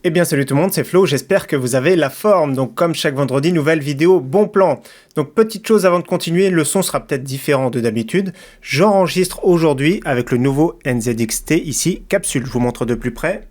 Eh bien salut tout le monde, c'est Flo, j'espère que vous avez la forme. Donc comme chaque vendredi, nouvelle vidéo, bon plan. Donc petite chose avant de continuer, le son sera peut-être différent de d'habitude. J'enregistre aujourd'hui avec le nouveau NZXT ici, capsule, je vous montre de plus près.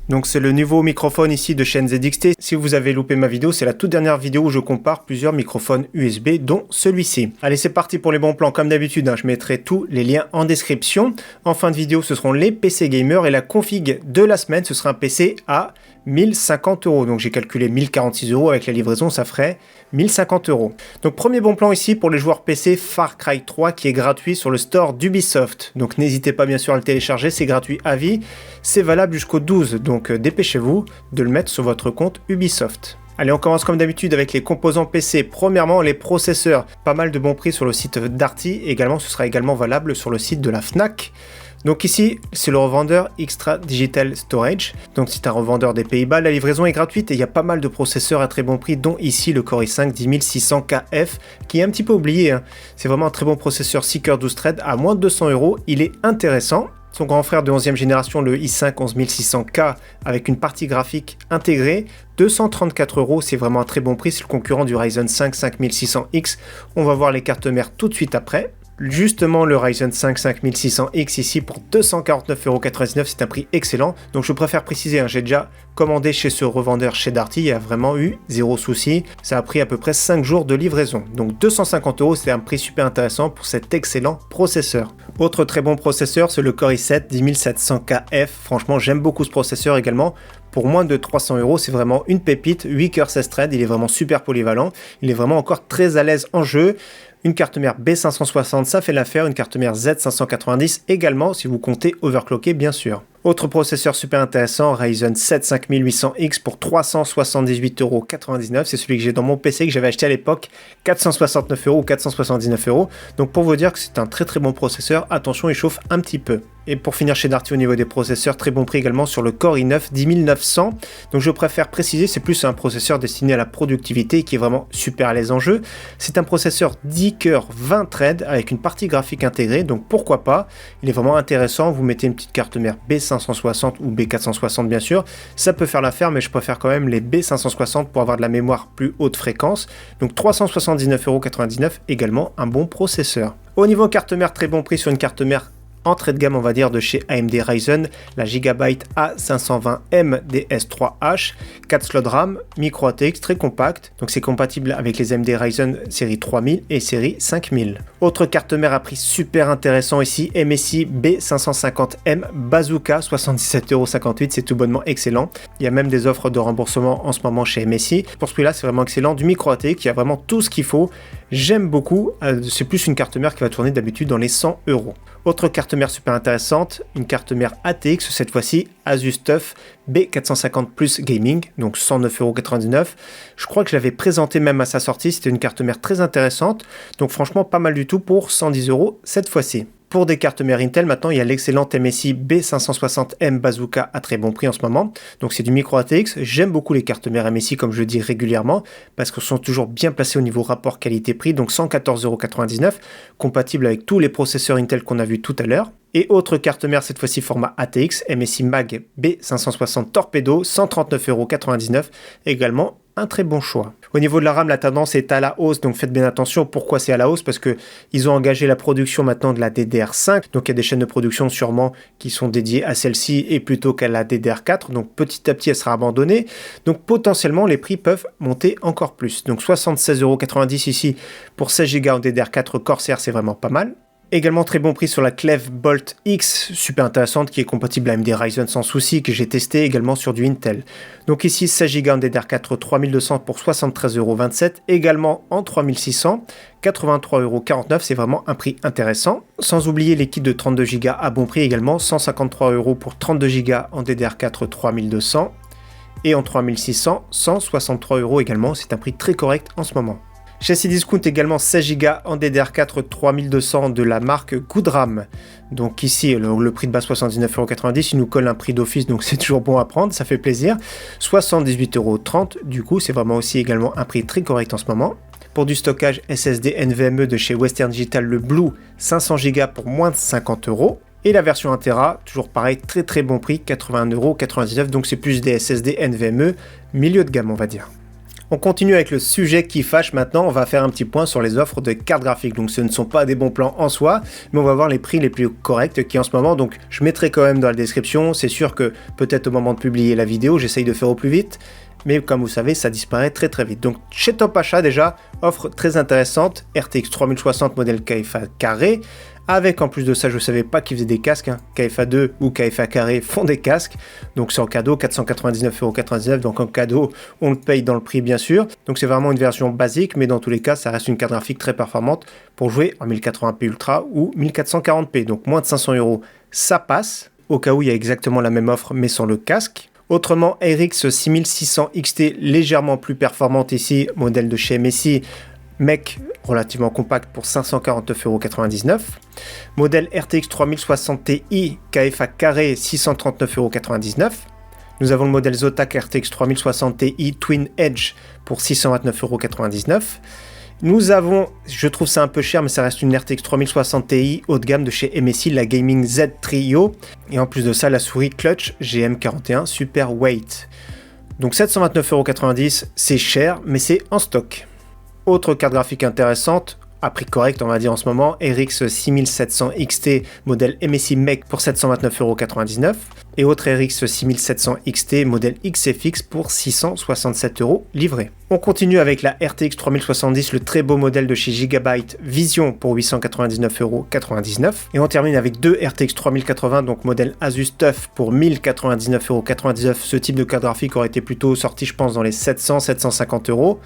Donc c'est le nouveau microphone ici de chez NZXT. Si vous avez loupé ma vidéo, c'est la toute dernière vidéo où je compare plusieurs microphones USB, dont celui-ci. Allez, c'est parti pour les bons plans. Comme d'habitude, je mettrai tous les liens en description. En fin de vidéo, ce seront les PC gamers et la config de la semaine. Ce sera un PC à 1050 €. Donc j'ai calculé 1046 € avec la livraison, ça ferait 1050 €. Donc premier bon plan ici pour les joueurs PC, Far Cry 3 qui est gratuit sur le store d'Ubisoft. Donc n'hésitez pas bien sûr à le télécharger, c'est gratuit à vie. C'est valable jusqu'au 12, donc dépêchez-vous de le mettre sur votre compte Ubisoft. Allez, on commence comme d'habitude avec les composants PC. Premièrement, les processeurs. Pas mal de bons prix sur le site Darty. Également, ce sera également valable sur le site de la Fnac. Donc ici, c'est le revendeur Extra Digital Storage. Donc c'est un revendeur des Pays-Bas. La livraison est gratuite et il y a pas mal de processeurs à très bon prix, dont ici le Core i5 10600KF, qui est un petit peu oublié. C'est vraiment un très bon processeur 6 cœurs 12 threads à moins de 200 €. Il est intéressant. Son grand frère de 11e génération, le i5 11600K, avec une partie graphique intégrée, 234 €, c'est vraiment un très bon prix, c'est le concurrent du Ryzen 5 5600X. On va voir les cartes mères tout de suite après. Justement, le Ryzen 5 5600X ici pour 249,99 €, c'est un prix excellent. Donc je préfère préciser, j'ai déjà commandé chez ce revendeur chez Darty, il y a vraiment eu zéro souci. Ça a pris à peu près 5 jours de livraison. Donc 250 €, c'est un prix super intéressant pour cet excellent processeur. Autre très bon processeur, c'est le Core i7 10700KF. Franchement, j'aime beaucoup ce processeur également. Pour moins de 300 €, c'est vraiment une pépite. 8 cœurs 16 threads, il est vraiment super polyvalent. Il est vraiment encore très à l'aise en jeu. Une carte mère B560, ça fait l'affaire. Une carte mère Z590 également, si vous comptez overclocker bien sûr. Autre processeur super intéressant, Ryzen 7 5800X pour 378,99 €. C'est celui que j'ai dans mon PC que j'avais acheté à l'époque, 469 € ou 479 €. Donc pour vous dire que c'est un très très bon processeur, attention il chauffe un petit peu. Et pour finir chez Darty au niveau des processeurs, très bon prix également sur le Core i9 10900. Donc je préfère préciser, c'est plus un processeur destiné à la productivité qui est vraiment super à l'aise en jeu. C'est un processeur 10 cœurs 20 threads avec une partie graphique intégrée, donc pourquoi pas. Il est vraiment intéressant, vous mettez une pettre carte mère B560 ou B460 bien sûr. Ça peut faire l'affaire, mais je préfère quand même les B560 pour avoir de la mémoire plus haute fréquence. Donc 379,99 € également un bon processeur. Au niveau carte mère, très bon prix sur une carte mère entrée de gamme on va dire de chez AMD Ryzen, la Gigabyte A520M DS3H, 4 slots RAM, micro ATX très compact, donc c'est compatible avec les AMD Ryzen série 3000 et série 5000. Autre carte mère à prix super intéressant ici, MSI B550M Bazooka, 77,58 €, c'est tout bonnement excellent. Il y a même des offres de remboursement en ce moment chez MSI. Pour ce prix là c'est vraiment excellent, du micro ATX, il y a vraiment tout ce qu'il faut. J'aime beaucoup, c'est plus une carte mère qui va tourner d'habitude dans les 100 €. Autre carte mère super intéressante, une carte mère ATX, cette fois-ci Asus TUF B450 Plus Gaming, donc 109,99 €. Je crois que je l'avais présenté même à sa sortie, c'était une carte mère très intéressante, donc franchement pas mal du tout pour 110 € cette fois-ci. Pour des cartes mères Intel, maintenant il y a l'excellente MSI B560M Bazooka à très bon prix en ce moment. Donc c'est du micro ATX. J'aime beaucoup les cartes mères MSI comme je le dis régulièrement parce qu'elles sont toujours bien placées au niveau rapport qualité-prix. Donc 114,99 €, compatible avec tous les processeurs Intel qu'on a vu tout à l'heure. Et autre carte mère, cette fois-ci format ATX, MSI Mag B560 Torpedo, 139,99 €, également un très bon choix. Au niveau de la RAM, la tendance est à la hausse, donc faites bien attention. Pourquoi c'est à la hausse? Parce que ils ont engagé la production maintenant de la DDR5, donc il y a des chaînes de production sûrement qui sont dédiées à celle-ci et plutôt qu'à la DDR4, donc petit à petit elle sera abandonnée, donc potentiellement les prix peuvent monter encore plus. Donc 76,90 € ici pour 16 Go en DDR4 Corsair, c'est vraiment pas mal. Également très bon prix sur la Cleve Bolt X, super intéressante, qui est compatible AMD Ryzen sans souci, que j'ai testé également sur du Intel. Donc ici 16 Go en DDR4 3200 pour 73,27 €, également en 3600, 83,49 €, c'est vraiment un prix intéressant. Sans oublier les kits de 32 Go à bon prix également, 153 € pour 32 Go en DDR4 3200, et en 3600, 163 € également, c'est un prix très correct en ce moment. Chez Cdiscount également 16 Go en DDR4 3200 de la marque Goodram. Donc ici le prix de base 79,90 €, il nous colle un prix d'office donc c'est toujours bon à prendre, ça fait plaisir. 78,30 €, du coup c'est vraiment aussi également un prix très correct en ce moment. Pour du stockage SSD NVMe de chez Western Digital, le Blue 500 Go pour moins de 50 €. Et la version 1 Tera, toujours pareil, très bon prix, 81,99 €, donc c'est plus des SSD NVMe, milieu de gamme on va dire. On continue avec le sujet qui fâche maintenant, on va faire un petit point sur les offres de cartes graphiques. Donc ce ne sont pas des bons plans en soi, mais on va voir les prix les plus corrects qui en ce moment. Donc je mettrai quand même dans la description, c'est sûr que peut-être au moment de publier la vidéo, j'essaye de faire au plus vite. Mais comme vous savez, ça disparaît très vite. Donc chez Top Achat déjà, offre très intéressante, RTX 3060 modèle KFA carré, avec en plus de ça, je ne savais pas qu'ils faisaient des casques, hein. KFA 2 ou KFA carré font des casques, donc c'est en cadeau, 499,99 €, donc en cadeau, on le paye dans le prix bien sûr. Donc c'est vraiment une version basique, mais dans tous les cas, ça reste une carte graphique très performante pour jouer en 1080p Ultra ou 1440p, donc moins de 500 €, ça passe, au cas où il y a exactement la même offre mais sans le casque. Autrement, RX 6600 XT légèrement plus performante ici, modèle de chez MSI, mec relativement compact pour 549,99 €. Modèle RTX 3060 Ti KFA carré 639,99 €. Nous avons le modèle Zotac RTX 3060 Ti Twin Edge pour 629,99 €. Nous avons, je trouve ça un peu cher, mais ça reste une RTX 3060 Ti haut de gamme de chez MSI, la Gaming Z Trio. Et en plus de ça, la souris Clutch GM41 Super Weight. Donc 729,90 €, c'est cher, mais c'est en stock. Autre carte graphique intéressante, à prix correct on va dire en ce moment, RX 6700 XT modèle MSI Mech pour 729,99 € et autre RX 6700 XT modèle XFX pour 667 € livré. On continue avec la RTX 3070, le très beau modèle de chez Gigabyte Vision pour 899,99 € et on termine avec deux RTX 3080, donc modèle Asus TUF pour 1099,99 €. Ce type de carte graphique aurait été plutôt sorti je pense dans les 700-750 €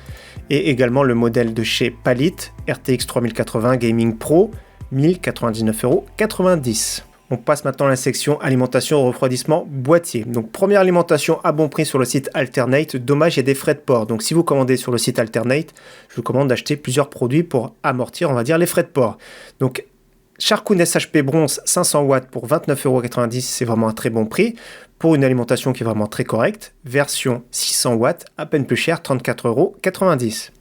et également le modèle de chez Palit RTX 3080 Gaming Pro 1099,90 €. On passe maintenant à la section alimentation, refroidissement, boîtier. Donc première alimentation à bon prix sur le site Alternate. Dommage, il y a des frais de port. Donc si vous commandez sur le site Alternate, je vous recommande d'acheter plusieurs produits pour amortir, on va dire, les frais de port. Donc Sharkoon SHP bronze 500 watts pour 29,90 €, c'est vraiment un très bon prix pour une alimentation qui est vraiment très correcte. Version 600 watts, à peine plus cher, 34,90 €.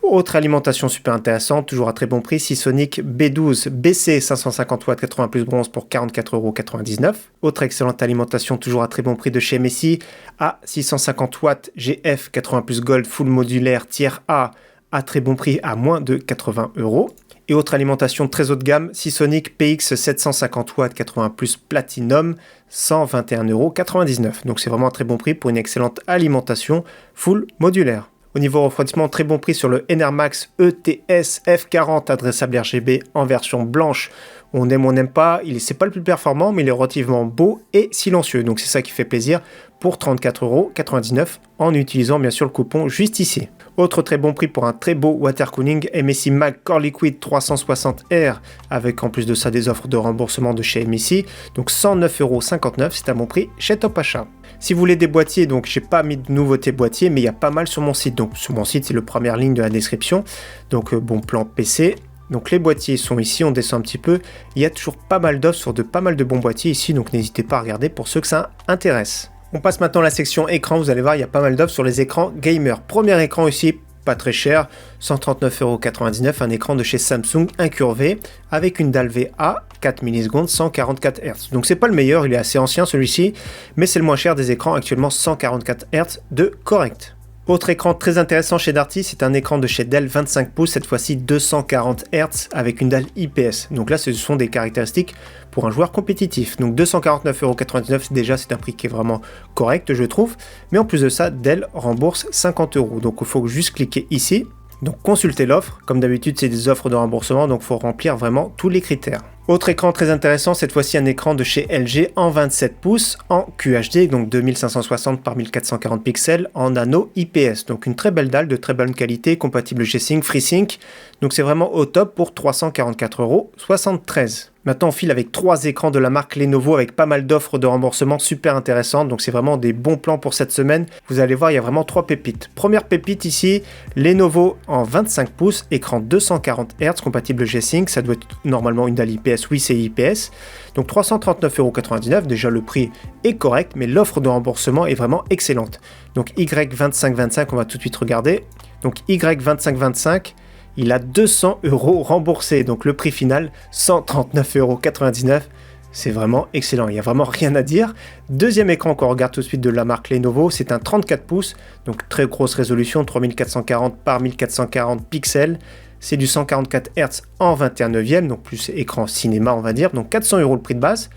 Autre alimentation super intéressante, toujours à très bon prix, Seasonic B12 BC 550 watts 80 plus bronze pour 44,99 €. Autre excellente alimentation, toujours à très bon prix de chez Messi, à 650 watts GF 80 plus Gold full modulaire tiers A à très bon prix à moins de 80 €. Et autre alimentation très haut de gamme, Seasonic PX 750 watts 80 plus Platinum 121,99 €. Donc c'est vraiment un très bon prix pour une excellente alimentation full modulaire. Au niveau refroidissement, très bon prix sur le Enermax ETS F40 adressable RGB en version blanche. On aime, on n'aime pas, c'est pas le plus performant, mais il est relativement beau et silencieux. Donc c'est ça qui fait plaisir pour 34,99 € en utilisant bien sûr le coupon juste ici. Autre très bon prix pour un très beau water cooling, MSI Mag Core Liquid 360R avec en plus de ça des offres de remboursement de chez MSI. Donc 109,59 €, c'est un bon prix chez Top Achat. Si vous voulez des boîtiers, donc j'ai pas mis de nouveautés boîtiers, mais il y a pas mal sur mon site. Donc sur mon site, c'est la première ligne de la description. Donc bon plan PC. Donc les boîtiers sont ici, on descend un petit peu. Il y a toujours pas mal d'offres sur pas mal de bons boîtiers ici, donc n'hésitez pas à regarder pour ceux que ça intéresse. On passe maintenant à la section écran, vous allez voir, il y a pas mal d'offres sur les écrans gamer. Premier écran ici, pas très cher, 139,99 €, un écran de chez Samsung incurvé avec une dalle VA 4 millisecondes 144 Hz. Donc c'est pas le meilleur, il est assez ancien celui-ci, mais c'est le moins cher des écrans, actuellement 144 Hz de correct. Autre écran très intéressant chez Darty, c'est un écran de chez Dell 25 pouces, cette fois-ci 240 Hz avec une dalle IPS. Donc là, ce sont des caractéristiques pour un joueur compétitif. Donc 249,99 €, déjà c'est un prix qui est vraiment correct, je trouve. Mais en plus de ça, Dell rembourse 50 €. Donc il faut juste cliquer ici. Donc consultez l'offre. Comme d'habitude, c'est des offres de remboursement, donc il faut remplir vraiment tous les critères. Autre écran très intéressant, cette fois-ci un écran de chez LG en 27 pouces en QHD, donc 2560 par 1440 pixels en nano IPS. Donc une très belle dalle de très bonne qualité, compatible G-Sync, FreeSync. Donc c'est vraiment au top pour 344,73 €. Maintenant on file avec 3 écrans de la marque Lenovo avec pas mal d'offres de remboursement super intéressantes. Donc c'est vraiment des bons plans pour cette semaine. Vous allez voir, il y a vraiment 3 pépites. Première pépite ici, Lenovo en 25 pouces, écran 240 Hz, compatible G-Sync. Ça doit être normalement une dalle IPS. Oui, c'est IPS. Donc 339,99 €. Déjà, le prix est correct, mais l'offre de remboursement est vraiment excellente. Donc Y2525, on va tout de suite regarder. Donc Y2525, il a 200 € remboursés. Donc le prix final, 139,99 €. c'est vraiment excellent, il n'y a vraiment rien à dire. Deuxième écran qu'on regarde tout de suite de la marque Lenovo, c'est un 34 pouces, donc très grosse résolution, 3440 par 1440 pixels. C'est du 144 Hz en 21/9, donc plus écran cinéma on va dire, donc 400 € le prix de base.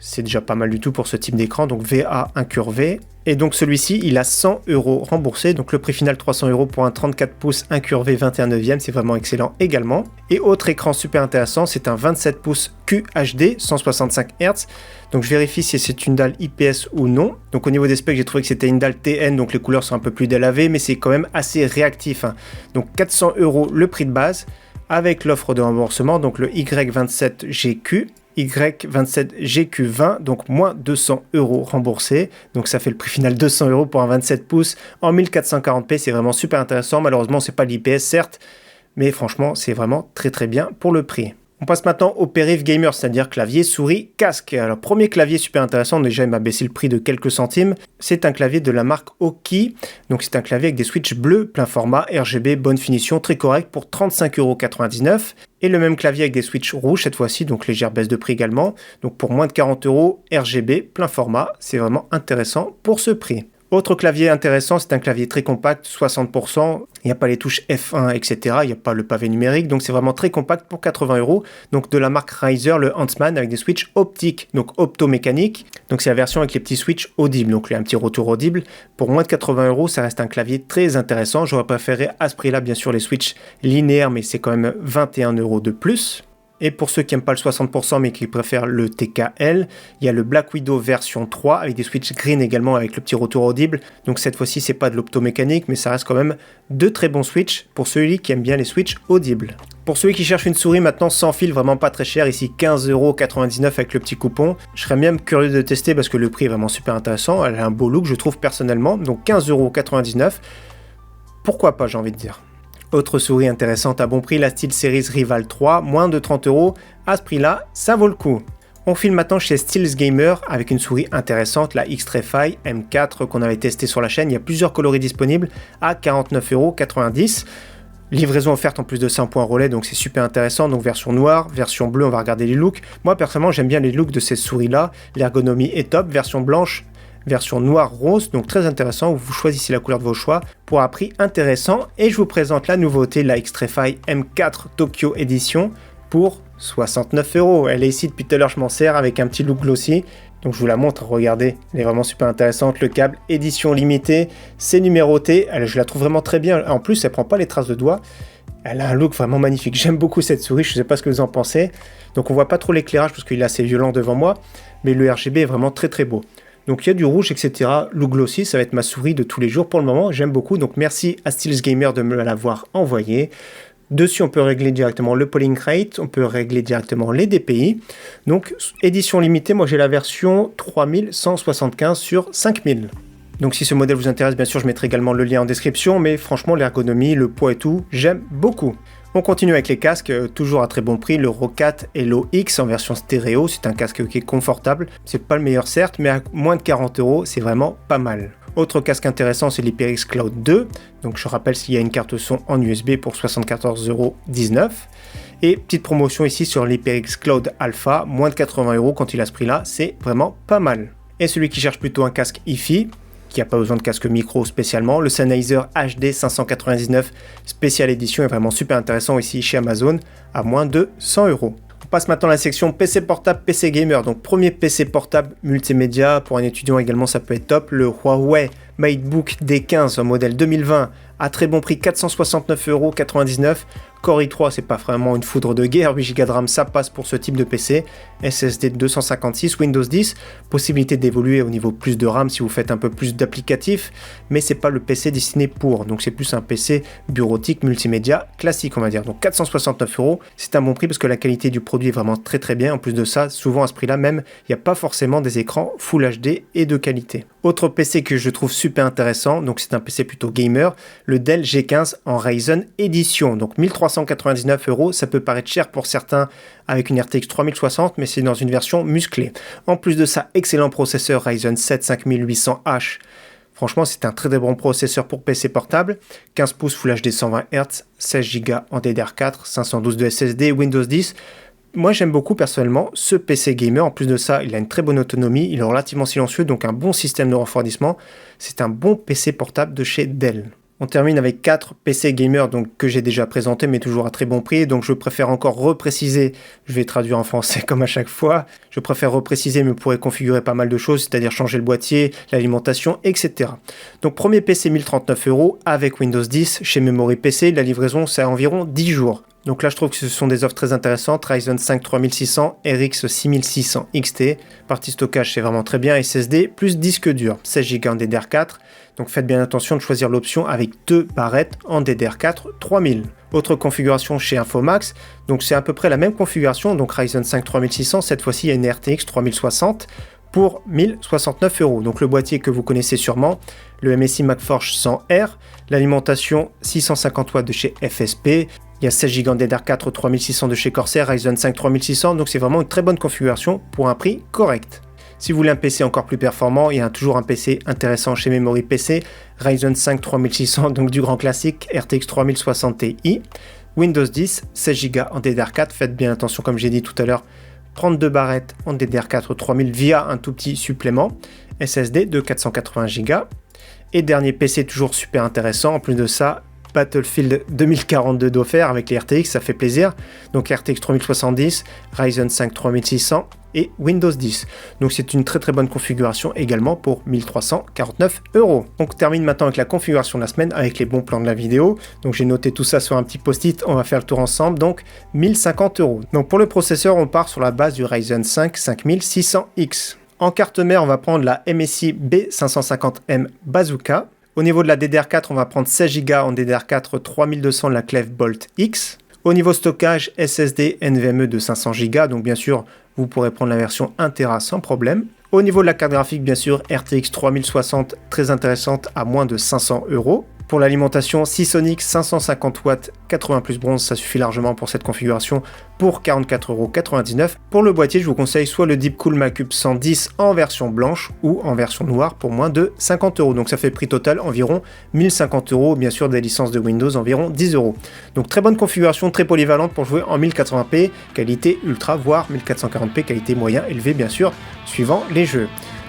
C'est déjà pas mal du tout pour ce type d'écran, donc VA incurvé. Et donc celui-ci, il a 100 € remboursés, donc le prix final 300 € pour un 34 pouces incurvé 21/9, c'est vraiment excellent également. Et autre écran super intéressant, c'est un 27 pouces QHD, 165 Hz. Donc je vérifie si c'est une dalle IPS ou non. Donc au niveau des specs, j'ai trouvé que c'était une dalle TN, donc les couleurs sont un peu plus délavées, mais c'est quand même assez réactif. Donc 400 € le prix de base, avec l'offre de remboursement, donc le Y27GQ. Y27GQ20, donc moins 200 € remboursés. Donc ça fait le prix final 200 € pour un 27 pouces en 1440p. C'est vraiment super intéressant. Malheureusement, c'est pas l'IPS certes, mais franchement, c'est vraiment très très bien pour le prix. On passe maintenant au périph' gamer, c'est-à-dire clavier, souris, casque. Alors, premier clavier super intéressant, déjà il m'a baissé le prix de quelques centimes. C'est un clavier de la marque Oki. Donc c'est un clavier avec des switches bleus, plein format, RGB, bonne finition, très correct pour 35,99 €. Et le même clavier avec des switches rouges cette fois-ci, donc légère baisse de prix également. Donc pour moins de 40 €, RGB, plein format, c'est vraiment intéressant pour ce prix. Autre clavier intéressant, c'est un clavier très compact, 60%. Il n'y a pas les touches F1, etc. Il n'y a pas le pavé numérique, donc c'est vraiment très compact pour 80 €. Donc de la marque Razer, le Huntsman avec des switches optiques, donc optomécaniques. Donc c'est la version avec les petits switches audibles, donc il y a un petit retour audible. Pour moins de 80 €, ça reste un clavier très intéressant. J'aurais préféré à ce prix-là, bien sûr, les switches linéaires, mais c'est quand même 21 € de plus. Et pour ceux qui n'aiment pas le 60% mais qui préfèrent le TKL, il y a le Black Widow version 3 avec des switches green également avec le petit retour audible. Donc cette fois-ci, c'est pas de l'optomécanique, mais ça reste quand même de très bons switches pour ceux qui aiment bien les switches audibles. Pour ceux qui cherchent une souris maintenant sans fil, vraiment pas très cher, ici 15,99 € avec le petit coupon. Je serais même curieux de tester parce que le prix est vraiment super intéressant. Elle a un beau look, je trouve personnellement. Donc 15,99 €. Pourquoi pas, j'ai envie de dire. Autre souris intéressante à bon prix, la SteelSeries Rival 3, moins de 30 €. À ce prix-là, ça vaut le coup. On file maintenant chez SteelSgamer avec une souris intéressante, la X-Trify M4 qu'on avait testé sur la chaîne. Il y a plusieurs coloris disponibles à 49,90 €. Livraison offerte en plus de ça en point relais, donc c'est super intéressant. Donc version noire, version bleue, on va regarder les looks. Moi personnellement, j'aime bien les looks de ces souris-là. L'ergonomie est top. Version blanche, version noire rose, donc très intéressant, où vous choisissez la couleur de vos choix pour un prix intéressant. Et je vous présente la nouveauté, la X-Trify M4 Tokyo Edition pour 69 €. Elle est ici depuis tout à l'heure, je m'en sers avec un petit look glossy. Donc je vous la montre, regardez, elle est vraiment super intéressante. Le câble édition limitée, c'est numéroté, je la trouve vraiment très bien. En plus, elle prend pas les traces de doigts. Elle a un look vraiment magnifique. J'aime beaucoup cette souris, je ne sais pas ce que vous en pensez. Donc on voit pas trop l'éclairage parce qu'il est assez violent devant moi, mais le RGB est vraiment très très beau. Donc il y a du rouge, etc. Look glossy, ça va être ma souris de tous les jours pour le moment. J'aime beaucoup, donc merci à SteelSgamer de me l'avoir envoyé. Dessus, on peut régler directement le polling rate, on peut régler directement les DPI. Donc édition limitée, moi j'ai la version 3175 sur 5000. Donc si ce modèle vous intéresse, bien sûr, je mettrai également le lien en description, mais franchement, l'ergonomie, le poids et tout, j'aime beaucoup. On continue avec les casques, toujours à très bon prix, le Roccat Hello X en version stéréo, c'est un casque qui est confortable, c'est pas le meilleur certes, mais à moins de 40 €, c'est vraiment pas mal. Autre casque intéressant, c'est l'HyperX Cloud 2, donc je rappelle s'il y a une carte son en USB pour 74,19 €. Et petite promotion ici sur l'HyperX Cloud Alpha, moins de 80 € quand il a ce prix-là, c'est vraiment pas mal. Et celui qui cherche plutôt un casque hi-fi, qui n'a pas besoin de casque micro spécialement, le Sennheiser HD 599 spécial édition est vraiment super intéressant ici chez Amazon à moins de 100 €. On passe maintenant à la section PC portable, PC gamer. Donc premier PC portable multimédia, pour un étudiant également ça peut être top, le Huawei MateBook D15 en modèle 2020 à très bon prix, 469,99 €. Core i3, c'est pas vraiment une foudre de guerre, 8 Go de RAM, ça passe pour ce type de PC. SSD de 256, Windows 10, possibilité d'évoluer au niveau plus de RAM si vous faites un peu plus d'applicatifs, mais c'est pas le PC destiné pour, donc c'est plus un PC bureautique multimédia classique on va dire. Donc 469 €, c'est un bon prix parce que la qualité du produit est vraiment très très bien. En plus de ça, souvent à ce prix-là même, il n'y a pas forcément des écrans Full HD et de qualité. Autre PC que je trouve super intéressant, donc c'est un PC plutôt gamer, le Dell G15 en Ryzen Edition, donc 1399 €, ça peut paraître cher pour certains avec une RTX 3060, mais c'est dans une version musclée. En plus de ça, excellent processeur Ryzen 7 5800H. Franchement, c'est un très bon processeur pour PC portable. 15 pouces Full HD 120 Hz, 16 Go en DDR4, 512 de SSD, Windows 10. moi j'aime beaucoup personnellement ce PC gamer. En plus de ça, il a une très bonne autonomie, il est relativement silencieux, donc un bon système de refroidissement. C'est un bon PC portable de chez Dell. On termine avec 4 PC gamer donc, que j'ai déjà présenté mais toujours à très bon prix. Donc je préfère encore repréciser, je vais traduire en français comme à chaque fois. Je préfère repréciser mais vous pourrez configurer pas mal de choses, c'est-à-dire changer le boîtier, l'alimentation, etc. Donc premier PC 1039 € avec Windows 10 chez Memory PC. La livraison c'est à environ 10 jours. Donc là, je trouve que ce sont des offres très intéressantes. Ryzen 5 3600, RX 6600 XT. Partie stockage, c'est vraiment très bien. SSD plus disque dur, 16 Go en DDR4. Donc faites bien attention de choisir l'option avec 2 barrettes en DDR4 3000. Autre configuration chez Infomax. Donc c'est à peu près la même configuration. Donc Ryzen 5 3600, cette fois-ci, il y a une RTX 3060 pour 1069 €. Donc le boîtier que vous connaissez sûrement, le MSI MacForge 100R. L'alimentation 650 watts de chez FSP. Il y a 16 Go en DDR4 3600 de chez Corsair, Ryzen 5 3600, donc c'est vraiment une très bonne configuration pour un prix correct. Si vous voulez un PC encore plus performant, il y a toujours un PC intéressant chez Memory PC, Ryzen 5 3600, donc du grand classique, RTX 3060 Ti, Windows 10, 16 Go en DDR4, faites bien attention comme j'ai dit tout à l'heure, 32 barrettes en DDR4 3000 via un tout petit supplément, SSD de 480 Go, et dernier PC toujours super intéressant, en plus de ça, Battlefield 2042 d'offert avec les RTX, ça fait plaisir. Donc RTX 3070, Ryzen 5 3600 et Windows 10. Donc c'est une très très bonne configuration également pour 1349 €. Donc on termine maintenant avec la configuration de la semaine avec les bons plans de la vidéo. Donc j'ai noté tout ça sur un petit post-it, on va faire le tour ensemble. Donc 1050 €. Donc pour le processeur, on part sur la base du Ryzen 5 5600X. En carte mère, on va prendre la MSI B550M Bazooka. Au niveau de la DDR4, on va prendre 16 Go en DDR4 3200 de la Clef Bolt X. Au niveau stockage, SSD NVMe de 500 Go, donc bien sûr, vous pourrez prendre la version 1 Tera sans problème. Au niveau de la carte graphique, bien sûr, RTX 3060, très intéressante à moins de 500 €. Pour l'alimentation, Seasonic 550 watts 80 plus bronze, ça suffit largement pour cette configuration pour 44,99 €. Pour le boîtier, je vous conseille soit le Deepcool Macube 110 en version blanche ou en version noire pour moins de 50 €. Donc ça fait prix total environ 1050 €, bien sûr des licences de Windows environ 10 €. Donc très bonne configuration, très polyvalente pour jouer en 1080p, qualité ultra, voire 1440p, qualité moyen élevé bien sûr, suivant les jeux.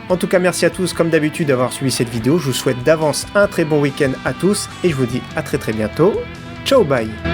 En tout cas, merci à tous comme d'habitude d'avoir suivi cette vidéo. Je vous souhaite d'avance un très bon week-end à tous et je vous dis à très bientôt. Ciao, bye!